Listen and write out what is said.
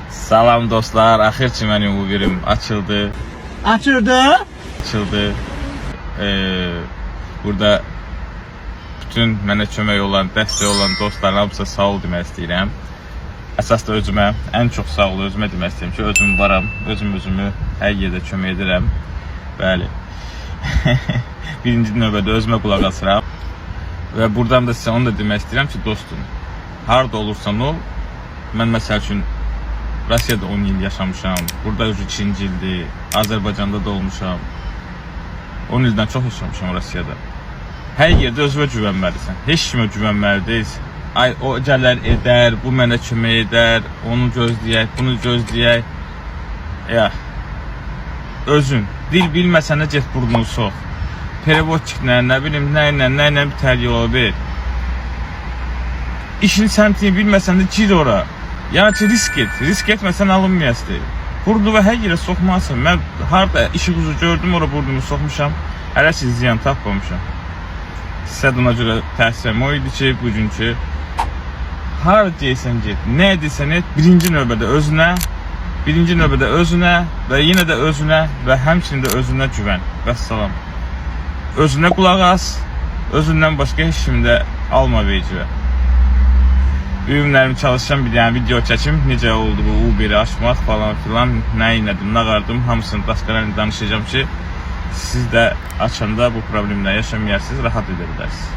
Salam dostlar, axir ki mənim Uberim açıldı. Açıldı. Burada bütün mənə kömək olan, dəstək olan dostlarına hamısı sağ ol demək istəyirəm. Əsas da özümə, ən çox sağ ol özümə demək istəyirəm ki, özüm varam, özümü hər yerdə kömək edirəm. Bəli. Birinci növbədə özümə qulaq asıram. Və buradan da sizə onu da demək istəyirəm ki, dostum, harada olursan ol, mən məsəl üçün Rusiyada 10 il yaşamışam, burada 2-ci ildir, Azərbaycanda da olmuşam. 10 ildən çox yaşamışam Rusiyada. Hər yerdə özünə güvənməlisən, heç kimə güvənməli deyilsin. Ay, o gələr edər, bu mənə kömək edər, onu gözləyək, bunu gözləyək. Ya, özün, dil bilməsən də get burnunu sox. Perivodçiklə, nə bilim, nə ilə bitər yolu ver. İşin səmtini bilməsən də gir ora. Yəni ki, risk etməsən alınmayasın. Burnumu hər yerə soxmasın. Mən harada işi quzu gördüm, ora burnumu soxmuşam. Hələ ki, ziyan tapmamışam. Sizə də ona görə təhsilim o idi ki, bugünkü harada deyəsən get, nə edirsən et, birinci növbədə özünə və yenə də özünə və həmçinin də özünə güvən. Vəssalam. Özünə qulaq as, özündən başqa heç kimi də alma vecivə. Ürünlərimi çalışan bir dənə video çəkim, necə oldu bu Uberi açmaq falan filan, nə inlədim, nə qardım, hamısını daşqalarını danışacağım ki, siz də açanda bu problemlə yaşamayasınız, rahat edə bilərsiniz.